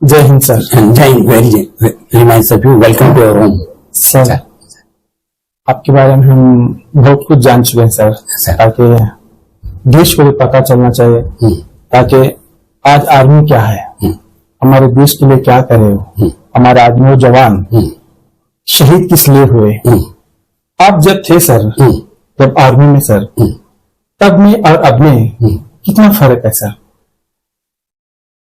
जय Hind sir. Jai Hind. Very nice of you. Welcome to our home sir. आपके बारे में हम बहुत कुछ जान चुके हैं सर, ताकि देश को भी पता चलना चाहिए, ताकि आज आर्मी क्या है, हमारे देश के लिए क्या करे हो, हमारे आज नौजवान शहीद किस लिए हुए। आप जब थे सर, जब आर्मी में सर, तब में और अब में कितना फर्क है सर?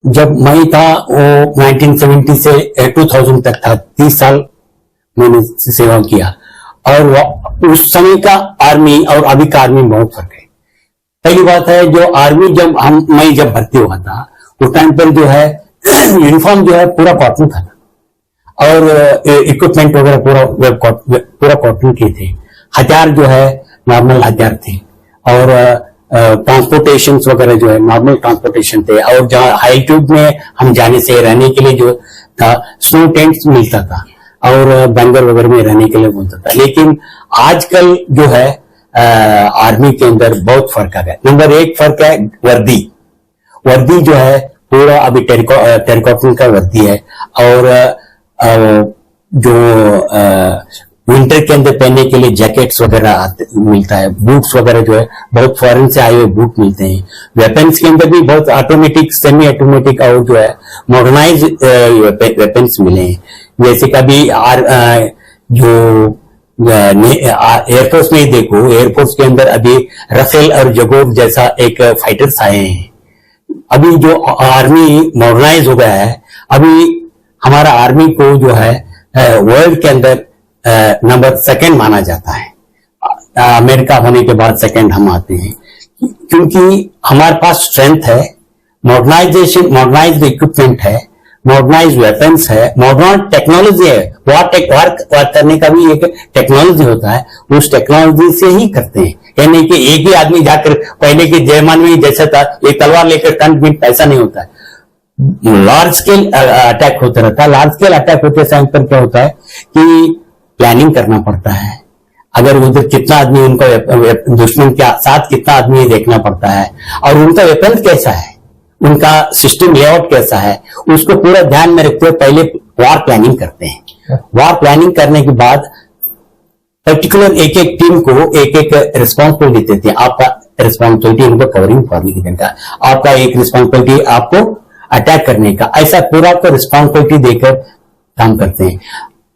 जब मैं था वो 1970 से 2000 तक था, 30 साल मैंने सेवा किया। और उस समय का आर्मी और अभी का आर्मी बहुत फर्क है। पहली बात है, जो आर्मी मैं जब भर्ती हुआ था उस टाइम पर जो है यूनिफॉर्म जो है पूरा कॉटन था और इक्विपमेंट वगैरह पूरा कॉटन के थे। हथियार जो है नॉर्मल हथियार थे और ट्रांसपोर्टेशन वगैरह जो है नॉर्मल ट्रांसपोर्टेशन थे। और जहाँ हाईट्यूब में हम जाने से रहने के लिए जो था स्नो टेंट्स मिलता था और बंगर वगैरह में रहने के लिए मिलता था। लेकिन आजकल जो है आर्मी के अंदर बहुत फर्क आ गया। नंबर एक फर्क है वर्दी जो है पूरा अभी टेरिकॉटन का वर्दी है। और जो विंटर के अंदर पहनने के लिए जैकेट्स वगैरह मिलता है। बूट्स वगैरह जो है बहुत फॉरेन से आए हुए बूट मिलते हैं। वेपन्स के अंदर भी बहुत ऑटोमेटिक, सेमी ऑटोमेटिक और जो है मॉडर्नाइज वेपन्स मिले हैं। जैसे कभी जो एयरफोर्स में ही देखो, एयरफोर्स के अंदर अभी रफेल और जगोर जैसा एक फाइटर्स आए हैं। अभी जो आर्मी मॉडर्नाइज हो गया है, अभी हमारा आर्मी को जो है वर्ल्ड के अंदर नंबर सेकंड माना जाता है। अमेरिका होने के बाद सेकंड हम आते हैं, क्योंकि हमारे पास स्ट्रेंथ है, मॉडर्नाइज्ड इक्विपमेंट है, मॉडर्नाइज्ड वेपन्स है, मॉडर्न टेक्नोलॉजी है। वर्क करने का भी एक टेक्नोलॉजी होता है, उस टेक्नोलॉजी से ही करते हैं। यानी कि एक ही आदमी जाकर पहले के जयमान में जैसा था एक तलवार लेकर टन बीट पैसा नहीं होता है। लार्ज स्केल अटैक होता रहता है। लार्ज स्केल अटैक होते समय पर क्या होता है कि प्लानिंग करना पड़ता है। अगर उधर कितना आदमी, उनका दुश्मन के साथ कितना आदमी देखना पड़ता है और उनका वेपन कैसा है, उनका सिस्टम लेआउट कैसा है, उसको पूरा ध्यान में रखते हुए पहले वार प्लानिंग करते हैं। वार प्लानिंग करने के बाद पर्टिकुलर एक एक टीम को एक एक रिस्पॉन्सिबिलिटी देते हैं। आपका रिस्पॉन्सिबिलिटी उनको कवरिंग फॉर्मिंग का, आपका एक रिस्पॉन्सिबिलिटी आपको अटैक करने का, ऐसा पूरा को रिस्पॉन्सिबिलिटी देकर काम करते हैं।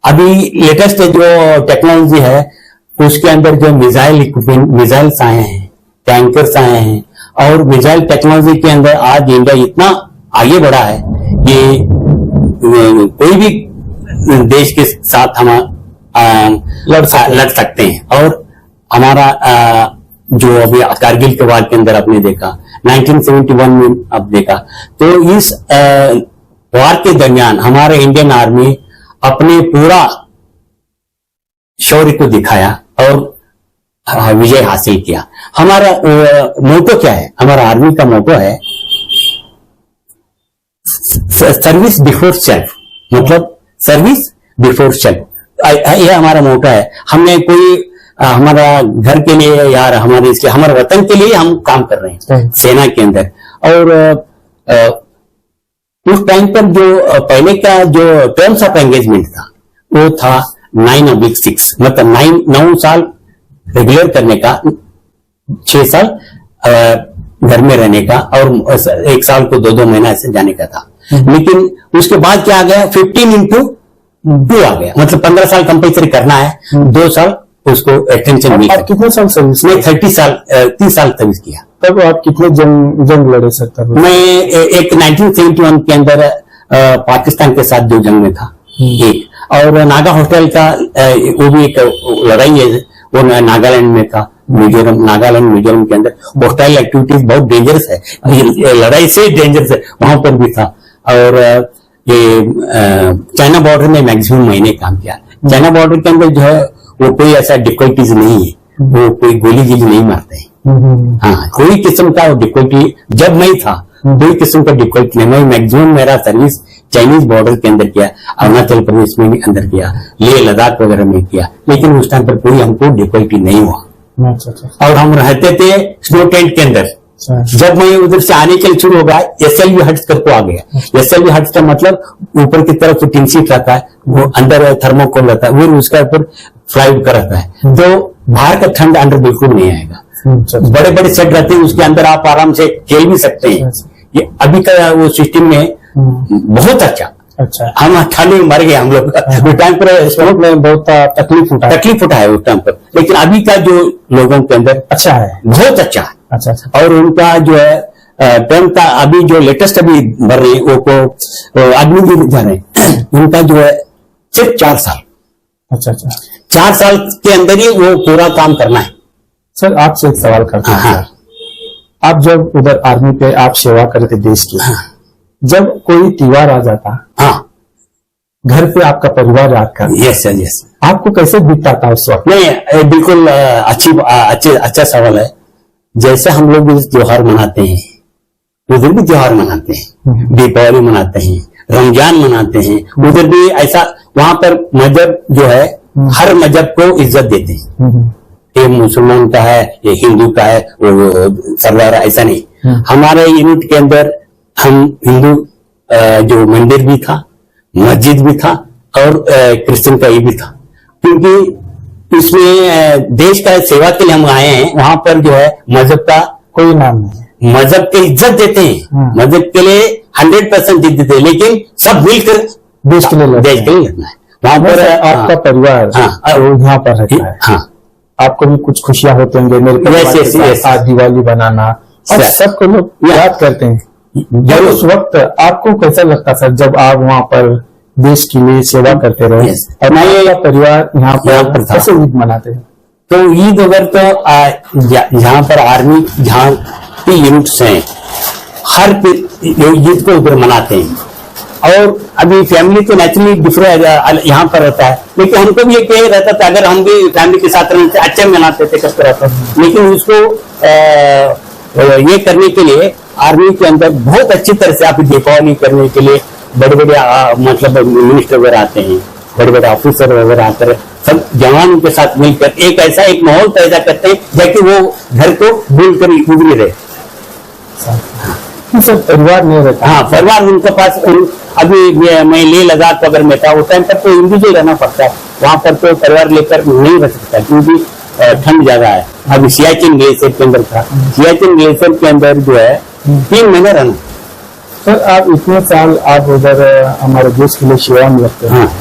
अभी लेटेस्ट जो टेक्नोलॉजी है उसके अंदर जो मिसाइल्स आए हैं, टैंकर्स आए हैं और मिसाइल टेक्नोलॉजी के अंदर आज इंडिया इतना आगे बढ़ा है कि कोई भी देश के साथ हम लड़ सकते हैं। और हमारा जो अभी कारगिल के वार के अंदर आपने देखा, 1971 में अब देखा, तो इस वार के दरमियान हमारे इंडियन आर्मी अपने पूरा शौर्य को दिखाया और विजय हासिल किया। हमारा मोटो क्या है? हमारा आर्मी का मोटो है सर्विस बिफोर सेल्फ, मतलब सर्विस बिफोर सेल्फ। यह हमारा मोटो है। हमने कोई हमारा घर के लिए यार हमारे वतन के लिए हम काम कर रहे हैं सेना के अंदर। और उस टाइम पर जो पहले का जो टर्म्स ऑफ एंगेजमेंट था वो था 9/6, मतलब 9 साल रेगुलर करने का, 6 साल घर में रहने का और 1 साल को 2-2 महीना ऐसे जाने का था। लेकिन उसके बाद क्या आ गया, 15x2 आ गया, मतलब 15 साल कंपल्सरी करना है, 2 साल उसको एक्सटेंशन मिला। आप कितने साल सर्विस में? 30 साल सर्विस किया। तब आप कितने जंग लड़े सकता? मैं एक 1971 के अंदर पाकिस्तान के साथ जो जंग में था एक, और नागा होटल का वो भी एक लड़ाई है, वो नागालैंड में था, नागालैंड मिजोरम के अंदर। होस्टाइल एक्टिविटीज बहुत डेंजरस है, लड़ाई से डेंजरस है, वहां पर भी था। और ये चाइना बॉर्डर में मैक्सिमम महीने काम किया। चाइना बॉर्डर के अंदर जो है वो कोई ऐसा डिफिकल्टीज नहीं है, वो कोई गोली गिली नहीं मारते हैं। हाँ, कोई किस्म का डिफिकल्टी जब नहीं था, कोई किस्म का डिफिकल्टी नहीं। मैं मैक्सिमम मेरा सर्विस चाइनीज बॉर्डर के अंदर किया, अरुणाचल प्रदेश में भी अंदर किया, लेह लद्दाख वगैरह में किया, लेकिन उस टाइम पर कोई हमको डिफिकल्टी नहीं हुआ। और हम रहते थे स्नो टेंट के अंदर, जब मैं उधर से आने के लिए शुरू हो गया, SLV हट्स करके आ गया। SLV हट्स का मतलब ऊपर की तरफ टिन शीट रहता है, वो अंदर थर्मोकोल रहता है, वो उसका ऊपर फ्लाईवुड का रहता है, तो बाहर का ठंड अंदर बिल्कुल नहीं आएगा। बड़े बड़े सेट रहते हैं, उसके अंदर आप आराम से खेल भी सकते हैं। ये अभी का वो सिस्टम में बहुत अच्छा। हम ठंड में मर गए हम लोग उस टाइम पर, स्टमक में बहुत तकलीफ उठा है उस टाइम पर, लेकिन अभी का जो लोगों के अंदर अच्छा है, बहुत अच्छा है। अच्छा। और उनका जो है टर्म का अभी जो लेटेस्ट अभी भर रहे हैं वो आदमी भी जा रहे हैं, उनका जो है सिर्फ 4 साल। अच्छा। 4 साल के अंदर ही वो पूरा काम करना है। सर आपसे एक सवाल करता हूं। हाँ। आप जब उधर आर्मी पे आप सेवा करते देश की, हाँ। जब कोई त्योहार आ जाता, हाँ, घर पे आपका परिवार याद कर, यस सर, यस, आपको कैसे बीतता था उस वक्त? नहीं, बिल्कुल अच्छा सवाल है। जैसे हम लोग भी त्योहार मनाते हैं, उधर भी त्योहार मनाते हैं, दीपावली मनाते हैं, रमजान मनाते हैं, उधर भी ऐसा। वहां पर मजहब जो है हर मजहब को इज्जत देते हैं। ये मुसलमान का है, ये हिंदू का है, वो सरदार, ऐसा नहीं। हमारे यूनिट के अंदर हम हिंदू जो मंदिर भी था, मस्जिद भी था, और क्रिश्चियन का ये भी था, क्योंकि इसमें देश का सेवा के लिए हम आए हैं। वहां पर जो है मजहब का कोई नाम नहीं, मजहब के इज्जत देते हैं, मजहब के लिए 100% इज्जत देते हैं, लेकिन सब मिलकर देश के लिए लड़ना है। वहां पर आपका परिवार यहाँ पर रहता है, हाँ, आपको भी कुछ खुशियां होती होंगी, मेरे परिवार के साथ दिवाली बनाना, और सबको लोग याद करते हैं। जब उस वक्त आपको कैसा लगता सर, जब आप वहाँ पर देश के लिए सेवा करते रहे, और मेरा परिवार यहाँ पर कैसे ईद मनाते हैं? तो ईद अगर तो यहाँ पर आर्मी जहाँ की यूनिट्स हैं, हर ईद को उधर मनाते हैं। और अभी फैमिली तो नेचुरली डिफरेंट यहाँ पर रहता है, लेकिन हमको भी एक रहता था, अगर हम भी फैमिली के साथ रहते अच्छे मनाते थे, करते रहते। लेकिन उसको ये करने के लिए आर्मी के अंदर बहुत अच्छी तरह से आप दीपावली करने के लिए बड़े बड़े मतलब मिनिस्टर वगैरह आते हैं, बड़े बड़े ऑफिसर वगैरह आते हैं, सब जवानों के साथ मिलकर एक ऐसा एक माहौल पैदा करते हैं ताकि वो घर को भूल कर उभरी रहे। सब परिवार नहीं रहता, हाँ, परिवार उनके पास। अभी मैं ले लद्दाख अगर मैं था उस टाइम पर तो इंडिविजुअल रहना पड़ता है, वहां पर तो परिवार लेकर नहीं रह सकता, क्योंकि ठंड ज्यादा है। अभी सियाचिन ग्लेशियर के अंदर था, सियाचिन ग्लेशियर के अंदर जो है 3 महीने रहना। सर आप इतने साल आप उधर हमारे देश के लिए सेवा में लगते हैं, हाँ,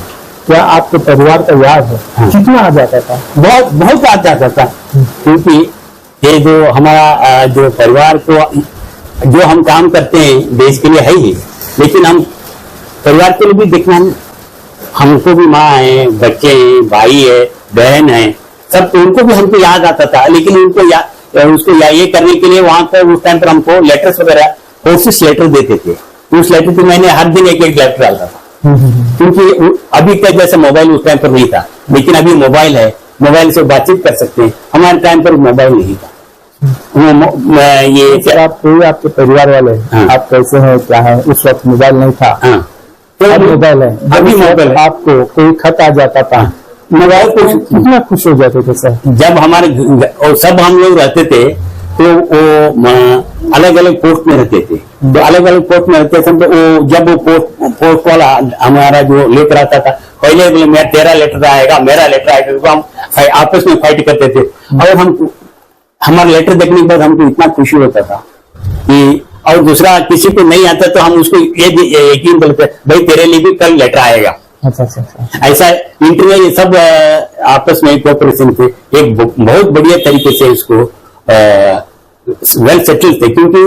क्या आपके परिवार का याद है? हाँ, कितना आ जाता था? बहुत बहुत आ जाता था, क्योंकि ये जो हमारा जो परिवार को जो हम काम करते हैं देश के लिए है ही, लेकिन हम परिवार के लिए भी देखना है। हमको भी माँ है, बच्चे हैं, भाई है, बहन है, सब उनको भी हमको याद आता था। लेकिन उनको उसको ये करने के लिए वहां पर उस टाइम पर हमको लेटर्स वगैरह कोशिश लेटर देते थे। उस लेटर पे मैंने हर दिन एक लेटर डालता था, क्योंकि अभी तक जैसे मोबाइल उस टाइम पर नहीं था, लेकिन अभी मोबाइल है, मोबाइल से बातचीत कर सकते हैं। हमारे टाइम पर मोबाइल नहीं था। ये आप कोई आपके परिवार वाले, हाँ, आप कैसे हैं, क्या है? उस वक्त मोबाइल नहीं था, हाँ, तो अभी मोबाइल है, अभी मोबाइल। आपको कोई खत आ जाता था, मोबाइल को कितना खुश हो जाते थे सर? जब हमारे और सब हम लोग रहते थे तो वो अलग अलग पोस्ट में रहते थे, तो अलग अलग पोस्ट में रहते थे, तो वो जब वो पोस्ट वाला हमारा जो लेटर आता था, पहले बोले तेरा लेटर आएगा, मेरा लेटर आएगा, तो हम आपस में फाइट करते थे। और हम हमारा लेटर देखने के बाद हमको इतना खुशी होता था कि, और दूसरा किसी को नहीं आता तो हम उसको ये यकीन करते, भाई तेरे लिए भी कल लेटर आएगा। अच्छा। ऐसा इंटरव्यू ये सब आपस में कोऑपरेशन थे, एक बहुत बढ़िया तरीके से इसको वेल सेटल थे, क्योंकि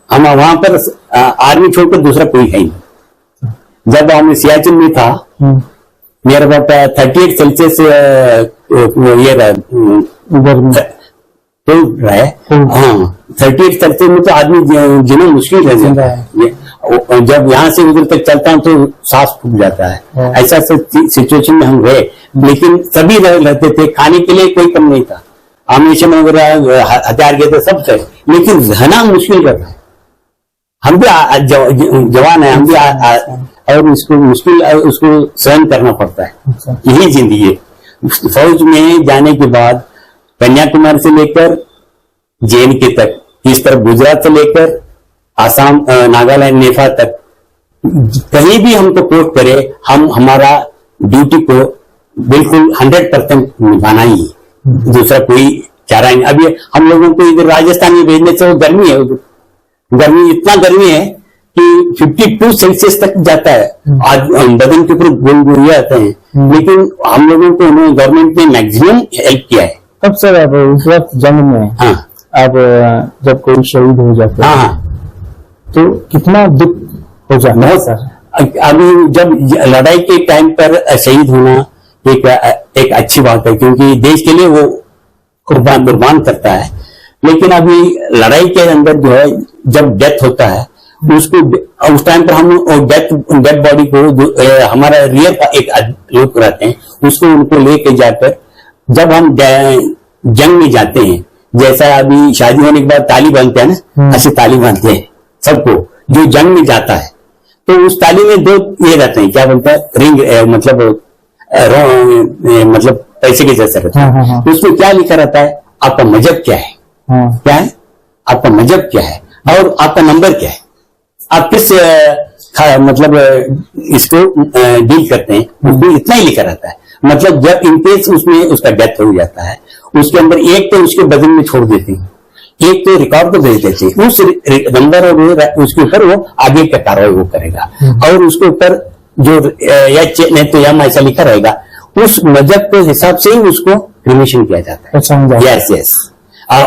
हम वहां पर आर्मी छोड़कर दूसरा कोई है नहीं। जब हम सियाचिन में था, मेरा बात 38 सेल्सियस ये तो है, हाँ, 38 सेल्सियस में तो आदमी जीना मुश्किल है। जब यहाँ से उधर तक चलता हूँ तो सांस फूक जाता है। ऐसा सिचुएशन में हम गए, लेकिन सभी रहते थे, खाने के लिए कोई कम नहीं था, आमिशन वगैरह हथियार गए थे सब थे, लेकिन रहना मुश्किल रहता है। हम भी जवान है, हम भी और इसको मुश्किल उसको सहन करना पड़ता है, यही जिंदगी है। फौज में जाने के बाद कन्याकुमारी से लेकर JNK तक इस तरफ गुजरात से लेकर आसाम, नागालैंड, नेपाल तक कहीं भी हमको पोस्ट करे, हम हमारा ड्यूटी को बिल्कुल 100% निभाना ही है। दूसरा कोई चारा नहीं। अभी हम लोगों को इधर राजस्थान में भेजने से वो गर्मी है, गर्मी इतना गर्मी है कि 52 सेल्सियस तक जाता है। आज बदन के ऊपर गुनगुनिया आते हैं, लेकिन हम लोगों को गवर्नमेंट ने मैक्सिमम हेल्प किया है। तब सर अब उस वक्त जंग में हाँ, अब जब कोई शहीद हो जाता है, हाँ, तो कितना दुख हो जाता है सर? अभी जब लड़ाई के टाइम पर शहीद होना एक अच्छी बात है, क्योंकि देश के लिए वो कुर्बान करता है। लेकिन अभी लड़ाई के अंदर जो है, जब डेथ होता है उसको, उस टाइम पर हम डेड बॉडी को हमारा रियर का एक लोग रहते हैं, उसको उनको लेके जाकर जब हम जंग में जाते हैं, जैसा अभी शादी होने के बाद ताली बांधते हैं ना, ऐसे ताली बांधते हैं सबको जो जंग में जाता है। तो उस ताली में दो ये रहते हैं, क्या बोलते हैं, रिंग, मतलब पैसे के जैसा रहता है। तो उसमें क्या लिखा रहता है, आपका मजहब क्या है, क्या है आपका मजहब क्या है, और आपका नंबर क्या है, आप किस मतलब इसको डील करते हैं, उसमें इतना ही लिखा रहता है। मतलब जब इनकेस उसमें उसका डेथ हो जाता है, उसके अंदर एक तो उसके बदन में छोड़ देते हैं, एक तो रिकॉर्ड को भेज देते हैं, उस नंबर और उसके ऊपर वो आगे का कार्रवाई वो करेगा, और उसके ऊपर जो या नहीं तो या ऐसा लिखा रहेगा, उस मजहब के हिसाब से ही उसको क्रिमेशन किया जाता है। यस यस,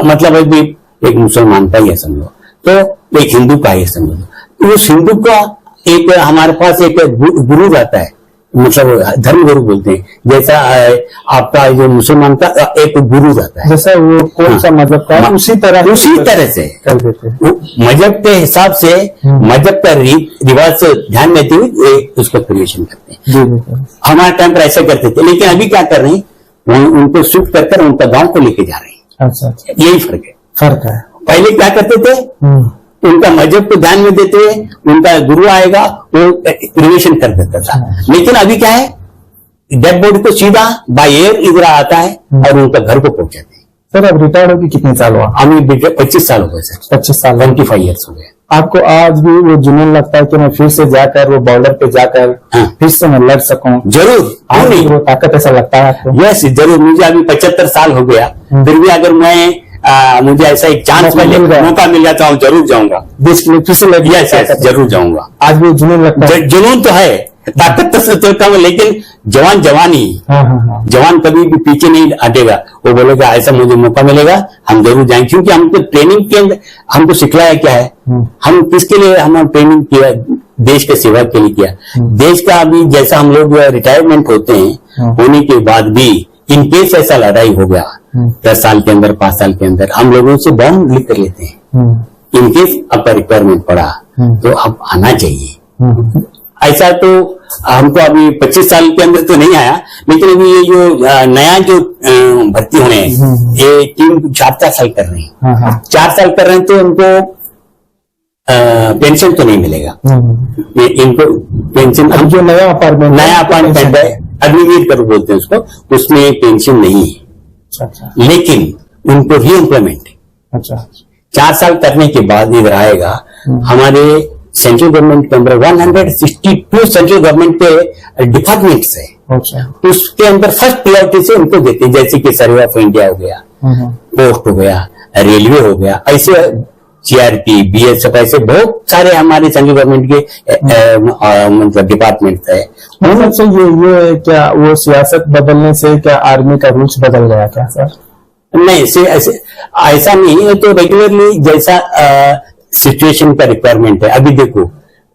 मतलब अभी एक मुसलमान का ही समझो, तो एक हिंदू का ही समझो। उस हिंदू का एक हमारे पास एक गुरु रहता है, मतलब धर्म गुरु बोलते हैं, जैसा आपका जो मुसलमान का एक गुरु रहता है, जैसा वो कौन सा मजहब का, उसी तरह से कर देते हैं। मजहब के हिसाब से, मजहब का रिवाज से ध्यान देते हुए उसको क्रिएशन करते हैं। हमारे टाइम पर ऐसा करते थे, लेकिन अभी क्या कर रहे हैं, उनको शिफ्ट कर उनका गांव को लेके जा रहे हैं। अच्छा, यही फर्क है। पहले क्या करते थे, उनका मजहब को ध्यान में देते हुए उनका गुरु आएगा, वो क्रिएशन कर देता था। लेकिन अभी क्या है, डेड बॉडी को सीधा बाय एयर इधर आता है और उनका घर को पहुंचाते हैं। सर अब रिटायर्ड होगी कितने साल हुआ? हमें 25 साल हो गए सर। 25 साल, 25 ईयर्स हो गए। आपको आज भी वो जुनून लगता है कि मैं फिर से जाकर वो बॉर्डर पे जाकर फिर से मैं लड़ सकूं? जरूर, आज भी वो ताकत ऐसा लगता है आपको? यस जरूर। मुझे अभी 75 साल हो गया, फिर भी अगर मैं मुझे ऐसा एक चांस मौका मिल जाता हूँ, जरूर जाऊंगा। फिर से जरूर जाऊंगा। आज भी जुनून लगता है? जुनून तो है, ताकत तो कम है, लेकिन जवान ही। जवान कभी भी पीछे नहीं हटेगा, वो बोलेगा ऐसा मुझे मौका मिलेगा हम जरूर जाएंगे। क्योंकि हमको ट्रेनिंग के अंदर हमको सिखलाया क्या है, हम किसके लिए हम ट्रेनिंग किया, देश के सेवा के लिए किया। देश का अभी जैसा हम लोग रिटायरमेंट होते हैं, होने के बाद भी इनकेस ऐसा लड़ाई हो गया 10 साल के अंदर, 5 साल के अंदर, हम लोगों से बॉन्ड लिख कर लेते हैं। इनकेस आपका रिक्वायरमेंट पड़ा तो आप आना चाहिए। ऐसा तो हमको अभी 25 साल के अंदर तो नहीं आया, लेकिन अभी ये जो नया जो भर्ती होने हैं, ये टीम 4 साल कर रहे हैं। 4 साल कर रहे हैं तो उनको पेंशन तो नहीं मिलेगा। इनको पेंशन, हम जो नया अपार्टमेंट है, अग्निवीर कर बोलते हैं उसको, उसमें पेंशन नहीं है। लेकिन उनको री एम्प्लॉयमेंट 4 साल करने के बाद इधर आएगा। हमारे सेंट्रल गवर्नमेंट के अंदर 162 सेंट्रल गवर्नमेंट के डिपार्टमेंट्स है, उसके अंदर फर्स्ट प्रायोरिटी से उनको देते हैं। जैसे कि सर्वे ऑफ इंडिया हो गया, पोस्ट हो गया, रेलवे हो गया, ऐसे सीआरपी, बीएसएफ, ऐसे बहुत सारे हमारे सेंट्रल गवर्नमेंट के मतलब डिपार्टमेंट है। मतलब से ये क्या वो सियासत बदलने से क्या आर्मी का रूल्स बदल गया क्या सर? नहीं, ऐसा नहीं है। तो रेगुलरली जैसा सिचुएशन का रिक्वायरमेंट है, अभी देखो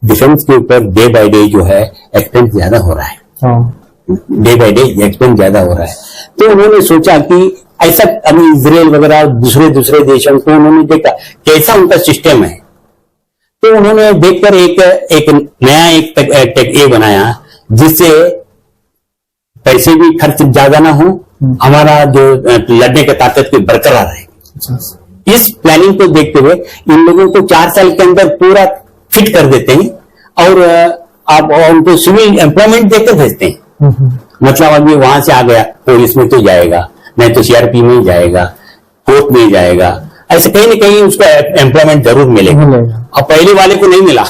डिफेंस के ऊपर डे बाय डे जो है एक्सपेंस ज्यादा हो रहा है, डे बाय डे एक्सपेंस ज्यादा हो रहा है। तो उन्होंने सोचा कि ऐसा, अभी इजराइल वगैरह दूसरे देशों को उन्होंने देखा कैसा उनका सिस्टम है, तो उन्होंने देखकर एक नया टेक ये बनाया, जिससे पैसे भी खर्च ज्यादा ना हो, हमारा जो लड़ने की ताकत भी बरकरार रहे। इस प्लानिंग को देखते हुए इन लोगों को 4 साल के अंदर पूरा फिट कर देते हैं, और आप उनको सिविल एम्प्लॉयमेंट देकर भेजते हैं। मतलब अभी वहां से आ गया पुलिस में तो जाएगा, नहीं तो सीआरपी में जाएगा, कोर्ट में जाएगा, ऐसे कहीं ना कहीं उसको एम्प्लॉयमेंट जरूर मिलेगा। अब पहले वाले को नहीं मिला।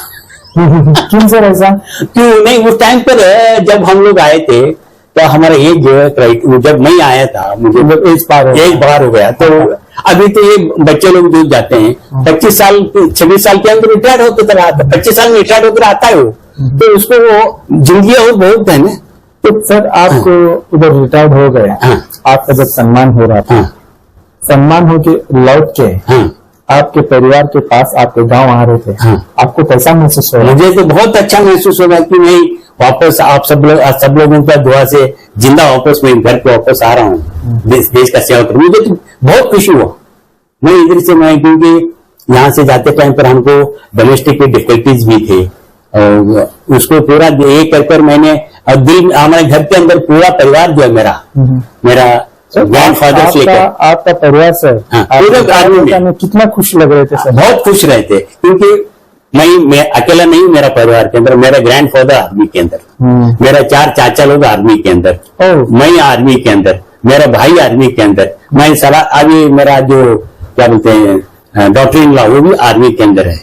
क्यों सर ऐसा? क्यों नहीं, उस टाइम पर जब हम लोग आए थे तो हमारा एज जो है, जब मैं आया था मुझे एज बार हो गया। तो अभी तो ये बच्चे लोग जो जाते हैं 25 साल 26 साल के अंदर रिटायर्ड होकर आता, 25 साल में रिटायर्ड होकर आता है वो, तो उसको वो जिंदगी और बहुत है ना। तो सर आपको उधर रिटायर्ड हो गए, आपका जब सम्मान हो रहा था, सम्मान होके लौट के आपके परिवार के पास आपके गांव आ रहे थे, आपको कैसा महसूस हो रहा? मुझे तो बहुत अच्छा महसूस हो रहा कि नहीं, वापस आप सब लोगों का दुआ से जिंदा वापस मैं घर पे वापस आ रहा हूँ, देश का सेवा कर। मुझे तो बहुत खुशी हुआ। मैं इधर से क्योंकि यहाँ से जाते टाइम पर हमको डोमेस्टिक डिफिकल्टीज भी थे, और उसको पूरा एक कर मैंने दिल, हमारे घर के अंदर पूरा परिवार जो है मेरा ग्रैंडफादर से आपका परिवार सर पूरे आदमी में कितना खुश लग रहे थे सर? बहुत खुश रहते, क्योंकि मैं अकेला नहीं, मेरा परिवार के अंदर मेरा ग्रैंडफादर आर्मी के अंदर, मेरा 4 चाचा लोग आर्मी के अंदर, मैं आर्मी के अंदर, मेरा भाई आर्मी के अंदर, मैं सारा अभी मेरा जो क्या बोलते हैं डॉटर इन लॉ वो भी आर्मी के अंदर है।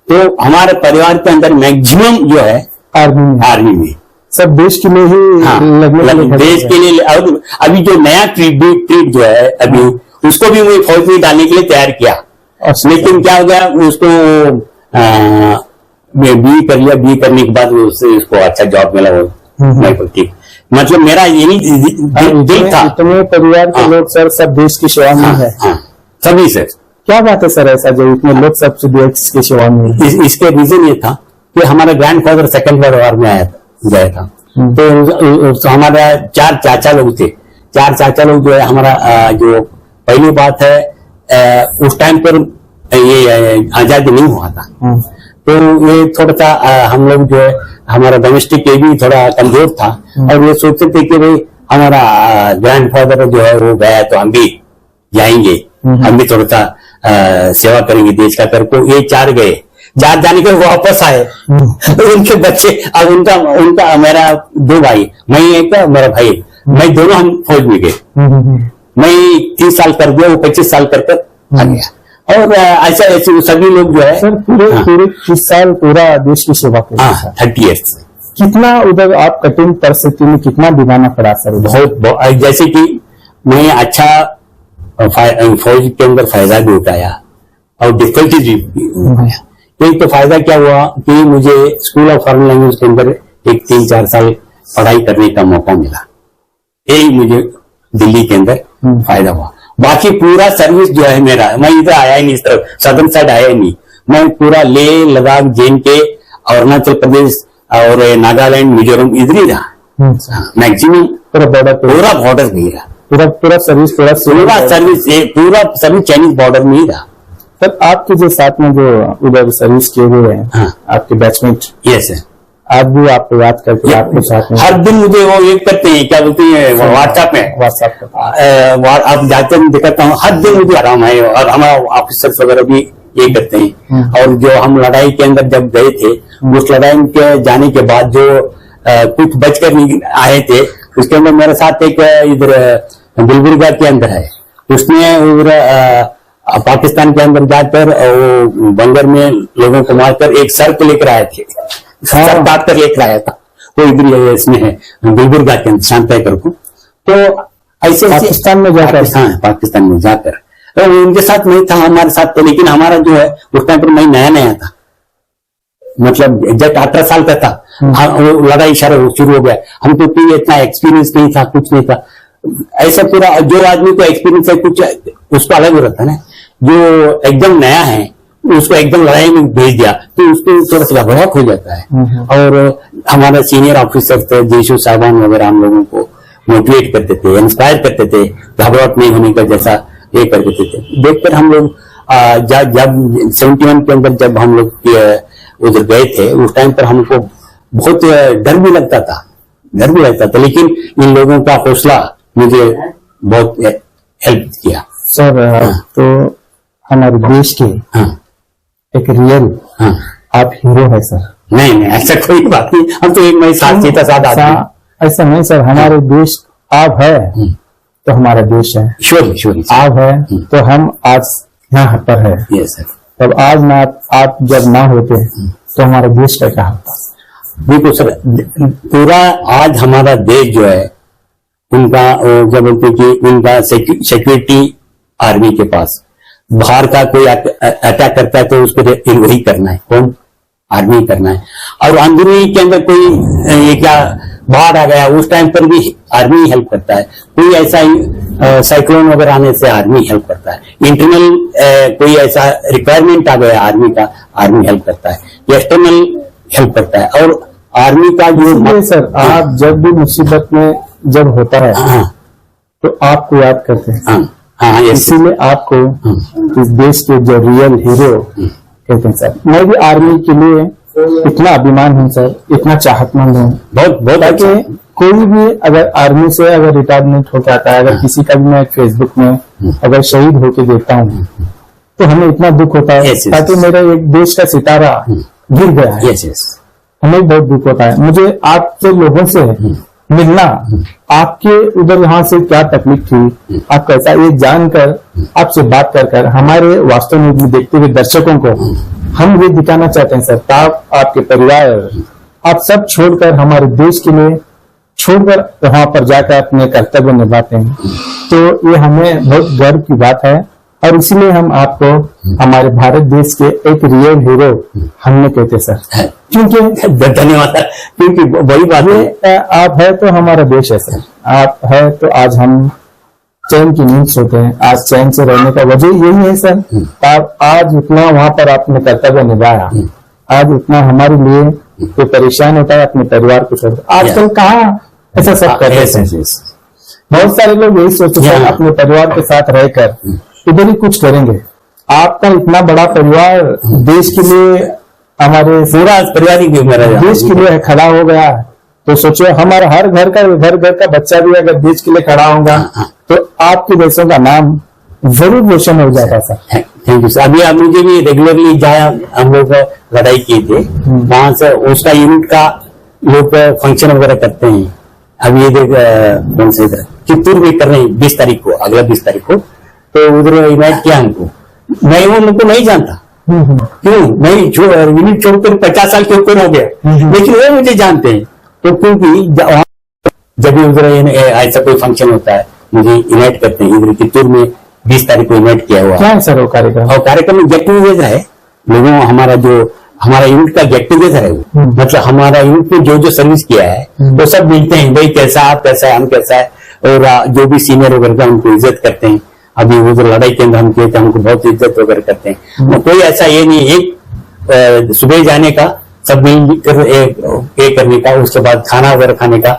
तो हमारे परिवार के अंदर मैक्सिमम जो है आर्मी में सब देश के लिए ही देश के लिए। और अभी जो नया ट्रीट जो है अभी उसको भी मैं फौज में डालने के लिए तैयार किया, लेकिन क्या हो गया उसको बी कर लिया, बी करने के बाद उसको अच्छा जॉब मिला वो ठीक। मतलब मेरा यही दिल था। इतने परिवार के लोग सर सब देश की सेवा में है, सभी सर। क्या बात है सर ऐसा जो इतने लोग सब देश की सेवा में? इसके रीजन ये था कि हमारा ग्रैंडफादर सेकंड वर्ल्ड वॉर में गया था, तो हमारा 4 चाचा लोग थे। 4 चाचा लोग जो है हमारा जो पहली बात है उस टाइम पर ये आजादी नहीं हुआ था, तो ये थोड़ा सा हम लोग जो है हमारा डोमेस्टिक ये भी थोड़ा कमजोर था, और ये सोचते थे कि भाई हमारा ग्रैंडफादर जो है वो गया तो हम भी जाएंगे, हम भी थोड़ा सा सेवा करेंगे देश का करके। ये 4 गए, 4 जाने के वापस आए तो उनके बच्चे, अब उनका मेरा 2 भाई, मैं एक मेरा भाई, मैं दोनों हम फौज में गए। मैं 30 साल कर दिया, वो 25 साल कर आ गया। और ऐसा ऐसे सभी लोग जो है सर पूरे 30 साल पूरा देश की सेवा कर 30 ईयर्स। कितना उधर आप कठिन परिस्थिति में कितना दिलाना पड़ा सर? बहुत जैसे कि मैं अच्छा फौज के अंदर फायदा भी उठाया और डिफिकल्टीज भी उठाया। एक तो फायदा क्या हुआ कि मुझे स्कूल ऑफ फॉरेन लैंग्वेज के अंदर 3-4 साल पढ़ाई करने का मौका मिला, यही मुझे दिल्ली के अंदर फायदा हुआ। बाकी पूरा सर्विस जो है मेरा, मैं इधर आया ही नहीं, इस तरफ सदर्न साइड आया ही नहीं, मैं पूरा लेह लद्दाख JNK अरुणाचल प्रदेश और नागालैंड मिजोरम इधर ही रहा, मैक्सिमम पूरा बॉर्डर नहीं रहा, पूरा सर्विस चाइनीज बॉर्डर में ही रहा। सर आपके जो साथ में जो उधर सर्विस किए हुए हैं आपके बैचमेट, यस है, आज भी आपको याद करके आपके साथ में हर दिन मुझे वो ये करते हैं, क्या बोलते हैं व्हाट्सएप आप जाते हैं दिखाता हूँ, हर दिन मुझे आराम है। और हमारा ऑफिसर्स वगैरह भी ये करते हैं। और जो हम लड़ाई के अंदर जब गए थे, उस लड़ाई के जाने के बाद जो कुछ बचकर आए थे, उसके अंदर मेरे साथ एक इधर गुलबर्गा के अंदर है, उसने उधर पाकिस्तान के अंदर जाकर वो बंगर में लोगों को मारकर एक सर को लेकर आए थे, सर काट कर लेकर आया था, वो इधर इसमें है गुलबर्गा के अंदर शांतिकर को। तो ऐसे पाकिस्तान में जाकर तो उनके साथ नहीं था, हमारे साथ था, लेकिन हमारा जो है उस टाइम पर मैं नया था, मतलब जब 18 साल का था, वो लड़ाई शुरू हो गया। हमको कोई इतना एक्सपीरियंस नहीं था, कुछ नहीं था। ऐसा पूरा जो आदमी को एक्सपीरियंस है कुछ उसको अलग हो रहता है ना, जो एकदम नया है उसको एकदम लड़ाई में भेज दिया तो उसको थोड़ा सा घबराहट हो जाता है। और हमारा सीनियर ऑफिसर थे जेशु साहबान वगैरह हम लोगों को मोटिवेट करते थे, इंस्पायर करते थे, घबराहट नहीं होने का जैसा ये करते थे। देखकर हम लोग जब 71 के अंदर जब हम लोग उधर गए थे, उस टाइम पर हमको बहुत डर भी लगता था, लेकिन इन लोगों का हौसला मुझे बहुत हेल्प किया सर। तो हमारे देश के एक रियल आप हीरो है सर। नहीं ऐसा कोई बात नहीं, हम तो एक साथ ऐसा नहीं सर, हमारे देश आप है तो हमारा देश है, श्योर आप है तो हम आज यहाँ पर है, यस सर। तब आज ना आप जब ना होते तो हमारा देश का क्या होता? बिल्कुल सर, पूरा आज हमारा देश जो है उनका जब बोलते कि उनका सिक्योरिटी आर्मी के पास, बाहर का कोई अटैक करता है तो उसको वही करना है, कौन? आर्मी करना है। और अंदरूनी के अंदर कोई ये क्या बाढ़ आ गया उस टाइम पर भी आर्मी हेल्प करता है, कोई ऐसा साइक्लोन वगैरह आने से आर्मी हेल्प करता है, इंटरनल कोई ऐसा रिक्वायरमेंट आ गया आर्मी का, आर्मी हेल्प करता है, एक्सटर्नल हेल्प करता है। और आर्मी का जो सर, आप जब भी मुसीबत में जब होता है तो आपको याद करते हैं, इसीलिए आपको इस देश के जो रियल हीरो कहते हैं सर। मैं भी आर्मी के लिए इतना अभिमान हूँ सर, इतना चाहतमंद हूँ, बहुत बहुत, ताकि कोई भी अगर आर्मी से अगर रिटायरमेंट होकर आता है, अगर किसी का भी मैं फेसबुक में अगर शहीद होके देखता हूँ तो हमें इतना दुख होता है, ताकि मेरा एक देश का सितारा गिर गया है, हमें बहुत दुख होता है। मुझे आपके लोगों से मिलना, आपके उधर यहाँ से क्या तकलीफ थी, आप कैसा, ये जानकर आपसे बात कर हमारे वास्तव में देखते हुए दर्शकों को हम ये दिखाना चाहते हैं सर, आप आपके परिवार आप सब छोड़कर हमारे देश के लिए छोड़कर वहां पर जाकर अपने कर्तव्य निभाते हैं, तो ये हमें बहुत गर्व की बात है। और इसलिए हम आपको हमारे भारत देश के एक रियल हीरो हमने कहते सर, क्योंकि धन्यवाद, क्योंकि बड़ी बात है, आप है तो हमारा देश है सर, आप है तो आज हम चैन की नींद सोते हैं, आज चैन से रहने का वजह यही है सर। आप आज इतना वहां पर आपने कर्तव्य निभाया, आज इतना हमारे लिए तो परेशान होता है अपने परिवार को छोड़, आजकल कहाँ ऐसा सब करते हैं। बहुत सारे लोग यही सोचते हैं अपने परिवार के साथ रहकर इधर ही कुछ करेंगे। आपका इतना बड़ा परिवार देश के लिए, हमारे पूरा परिवार ही देश के लिए खड़ा हो गया, तो सोचो हमारा हर घर का बच्चा भी अगर देश के लिए खड़ा होगा तो आपके देशों का नाम जरूर रोशन हो जाएगा सर। Thank you sir. अभी आप मुझे भी रेगुलरली जहाँ हम लोग लड़ाई किए थे वहां से उसका यूनिट का लोग फंक्शन वगैरह करते हैं। अभी ये देख कौन से चित्तूर में कर रहे हैं 20 तारीख को, अगला 20 तारीख को, तो उधर इन्वाइट किया हमको। मैं वो उनको नहीं जानता, क्यों नहीं, यूनिट छोड़कर 50 साल के ऊपर हो गया, लेकिन वो मुझे जानते हैं। तो क्योंकि जब भी उधर ऐसा कोई फंक्शन होता है मुझे इन्वाइट करते हैं। इधर चित्तूर में 20 तारीख को इन्वाइट किया हुआ है सर वो कार्यक्रम, और कार्यक्रम में गेट टूगेदर है लोगों, हमारा यूनिट का गेट टूगेदर है। मतलब हमारा यूनिट में जो सर्विस किया है वो सब मिलते हैं, भाई कैसा, आप कैसा है, हम कैसा है, और जो भी सीनियर वगैरह का उनको इज्जत करते हैं। अभी वो जो लड़ाई के अंदर हम किए थे हमको बहुत इज्जत वगैरह करते हैं। तो कोई ऐसा ये नहीं, एक सुबह जाने का, सब मिलकर एक करने का, उसके बाद खाना वगैरह खाने का,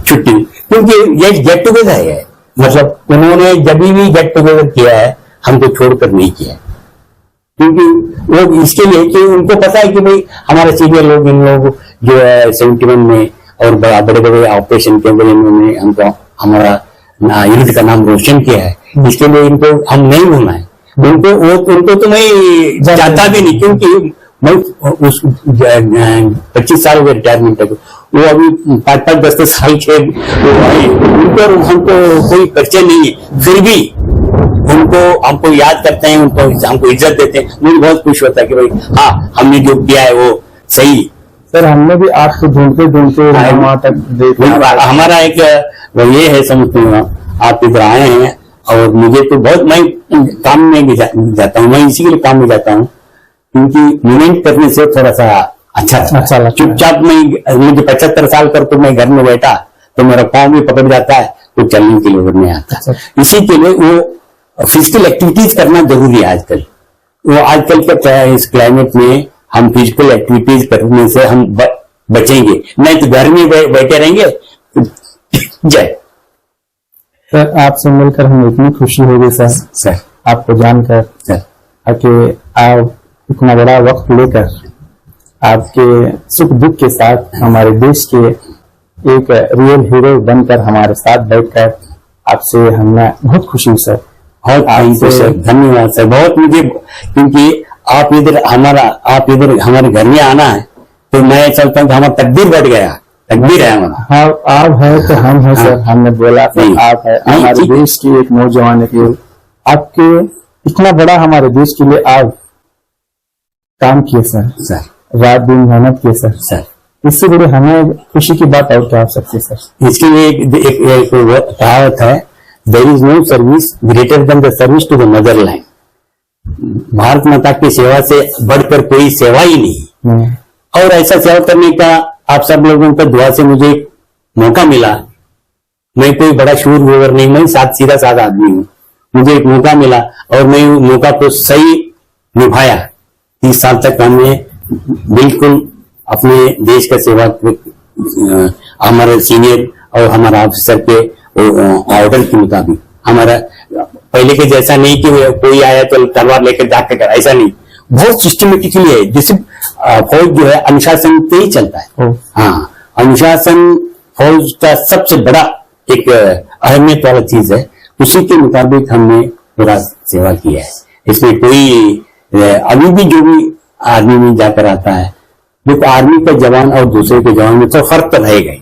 छुट्टी, क्योंकि ये गेट टुगेदर है। मतलब उन्होंने जब भी गेट टुगेदर किया है हमको छोड़कर नहीं किया, क्योंकि वो इसके लिए कि उनको पता है कि भाई हमारे सीनियर लोग, इन लोग जो है 71 में और बड़े बड़े ऑपरेशन के अंदर इन्होंने हमको हमारा यूनिट का नाम रोशन किया है, इसके लिए इनको हम नहीं भूलना है। उनको तो मैं जानता भी नहीं, क्योंकि मैं उस 25 साल के रिटायरमेंट तक, वो अभी 5-5, 10-10 साल के उनको हमको कोई परिचय नहीं है, फिर भी उनको हमको याद करते हैं, उनको हमको इज्जत देते हैं। मुझे बहुत खुश होता है कि भाई हाँ हमने जो किया है वो सही। सर हमने भी आपको ढूंढते वहां तक देखा, हमारा एक ये है, समझते हैं आप इधर आए हैं, और मुझे तो बहुत, मैं काम में भी जाता हूँ, मैं इसी के लिए काम में जाता हूँ, क्योंकि मूवमेंट करने से थोड़ा सा अच्छा लगता। चुपचाप मुझे 75 साल पर तो मैं घर में बैठा तो मेरा पाँव भी पकड़ जाता है, तो चलने के लिए नहीं आता। इसी के लिए वो फिजिकल एक्टिविटीज करना जरूरी है आजकल। वो आजकल के इस क्लाइमेट में हम फिजिकल एक्टिविटीज करने से हम बचेंगे, नहीं तो घर में बैठे रहेंगे। जय सर, आपसे मिलकर हमें इतनी खुशी हो गई सर, आपको जानकर कि आप इतना बड़ा वक्त लेकर आपके सुख दुख के साथ हमारे देश के एक रियल हीरो बनकर हमारे साथ बैठकर आपसे हमें बहुत खुशी सर। सर धन्यवाद सर, बहुत मुझे, क्योंकि आप इधर हमारे घर में आना है तो मैं चलता हूँ कि हमारा तकदीर बढ़ गया, तकदीर है हमारा। हाँ, आप है तो हम है सर, हमने बोला आप है हमारे देश की एक नौजवान की, आपके इतना बड़ा हमारे देश के लिए आप काम किए सर, रात दिन मेहनत किए सर। इससे बड़ी हमें खुशी की बात और क्या हो सकती है सर? इसके लिए एक कहावत है, there is no service greater than the service to the motherland. Bharat Mata की सेवा से बढ़कर कोई सेवा ही नहीं। और ऐसा सेवा करने का आप सब लोगों का दुआ से मुझे एक मौका मिला। मैं कोई बड़ा शूरवीर नहीं, मैं सीधा साधा आदमी हूँ। मुझे एक मौका मिला और मैं मौका को सही निभाया। 30 साल तक हमने बिल्कुल अपने देश का सेवा, हमारे सीनियर और हमारा ऑफिसर के ऑर्डर के मुताबिक, हमारा पहले के जैसा नहीं कि कोई आया तो तलवार लेकर जाकर कर, ऐसा नहीं, बहुत सिस्टमेटिकली है। जैसे फौज जो है अनुशासन पे ही चलता है। हाँ, अनुशासन फौज का सबसे बड़ा एक अहमियत वाला चीज है। उसी के मुताबिक हमने पूरा सेवा किया है। इसमें कोई अभी भी जो भी आर्मी में जाकर आता है, देखो आर्मी का जवान और दूसरे के जवान में तो फर्क तो रहेगा ही,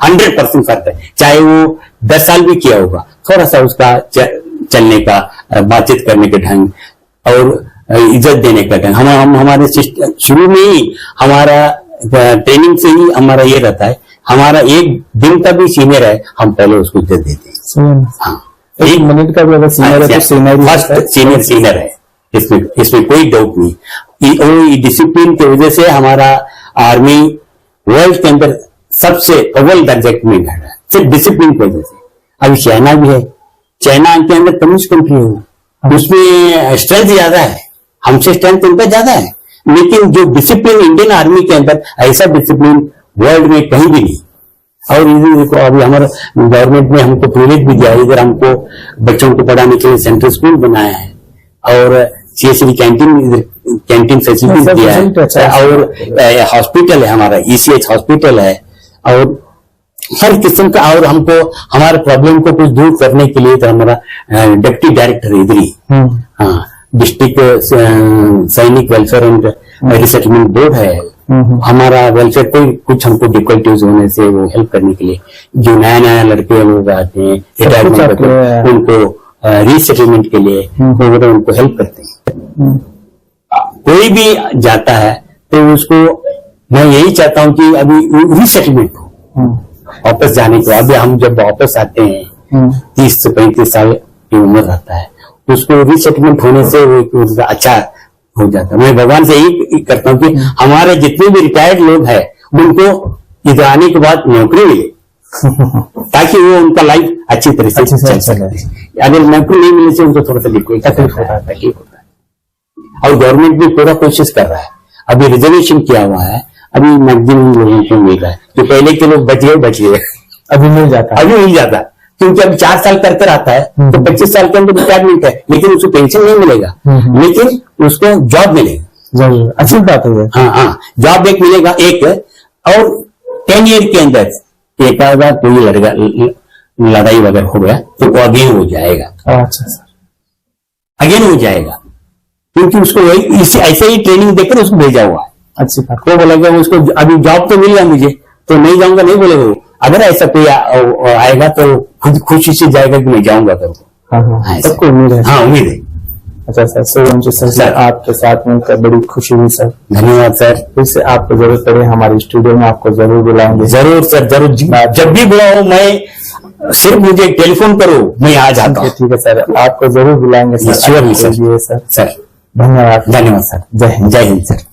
100% फर्क है। चाहे वो 10 साल भी किया होगा, थोड़ा सा उसका चलने का, बातचीत करने के ढंग और इज्जत देने का ढंग, हम हमारे शुरू में ही हमारा ट्रेनिंग से ही हमारा ये रहता है। हमारा एक दिन का भी सीनियर है, हम पहले उसको इज्जत देते हैं। हाँ, एक मिनट का भी अगर सीनियर है तो सीनियर है, इसमें कोई डाउट नहीं। डिसिप्लिन की वजह से हमारा आर्मी वर्ल्ड के अंदर सबसे अव्वल दर्जे में है, सिर्फ डिसिप्लिन की वजह से। अभी चाइना भी है, चाइना के अंदर कम्युनिस्ट कंट्री है, उसमें स्ट्रेंथ ज्यादा है, हमसे स्ट्रेंथ उनका ज्यादा है, लेकिन जो डिसिप्लिन इंडियन आर्मी के अंदर, ऐसा डिसिप्लिन वर्ल्ड में कहीं भी नहीं। और इधर देखो, अभी हमारा गवर्नमेंट ने हमको प्रिविलेज भी दिया है, इधर हमको बच्चों को पढ़ाने के लिए सेंट्रल स्कूल बनाया है और CSD कैंटीन फैसिलिटीज दिया है और हॉस्पिटल है, हमारा ECH हॉस्पिटल है और हर किस्म का। और हमको हमारे प्रॉब्लम को कुछ दूर करने के लिए तो हमारा डिप्टी डायरेक्टर इधर ही, हाँ, डिस्ट्रिक्ट सैनिक वेलफेयर एंड रिसेटलमेंट बोर्ड है हमारा। वेलफेयर कोई कुछ हमको डिफिकल्टीज होने से वो हेल्प करने के लिए, जो नया लड़के लोग आते हैं रिटायरमेंट, उनको रीसेटलमेंट के लिए उनको हेल्प करते हैं। कोई भी जाता है तो उसको मैं यही चाहता हूं कि अभी रीसेटलमेंट हो, वापस जाने के बाद। हम जब वापस आते हैं 30 से 35 साल की उम्र रहता है, उसको रीसेटलमेंट होने से वो अच्छा हो जाता है। मैं भगवान से यही करता हूँ कि हमारे जितने भी रिटायर्ड लोग हैं उनको इधर आने के बाद नौकरी मिले ताकि वो उनका लाइफ अच्छी तरह से चल सके। अगर नौकरी नहीं मिलने से उनको थोड़ा सा तकलीफ होता है। और गवर्नमेंट भी पूरा कोशिश कर रहा है। अभी रिजर्वेशन किया हुआ है, अभी मैक्सिमम लोगों को मिल रहा है। जो पहले के लोग बच गए अभी मिल जाता, क्योंकि अब 4 साल कर आता है तो 25 साल के अंदर रिटायरमेंट है, लेकिन उसको पेंशन नहीं मिलेगा, लेकिन उसको जॉब मिलेगा। अच्छी बात है। हाँ, जॉब एक मिलेगा एक, और 10 ईयर के अंदर एक आधा कोई लड़ाई वगैरह हो गया तो वो अगेन हो जाएगा। अच्छा सर, अगेन हो जाएगा, क्योंकि उसको ऐसे ही ट्रेनिंग देकर उसको भेजा हुआ है। अच्छी बात। वो बोलेगा उसको अभी जॉब तो मिल रहा मुझे तो नहीं जाऊंगा, नहीं बोलेगा वो। अगर ऐसा कोई आएगा तो खुद खुशी से जाएगा कि मैं जाऊंगा करके। सबको उम्मीद है। हाँ, उम्मीद है। अच्छा सर, आपके साथ मिलकर बड़ी खुशी हुई सर। धन्यवाद सर। फिर से आपको जरूरत पड़े हमारे स्टूडियो में आपको जरूर बुलाएंगे। जरूर सर, जरूर, जब भी बुलाओ, मैं सिर्फ मुझे टेलीफोन करो, मैं आ जाता हूँ। ठीक है सर, आपको जरूर बुलाएंगे सर। सर, धन्यवाद। धन्यवाद सर। जय हिंद। जय हिंद सर।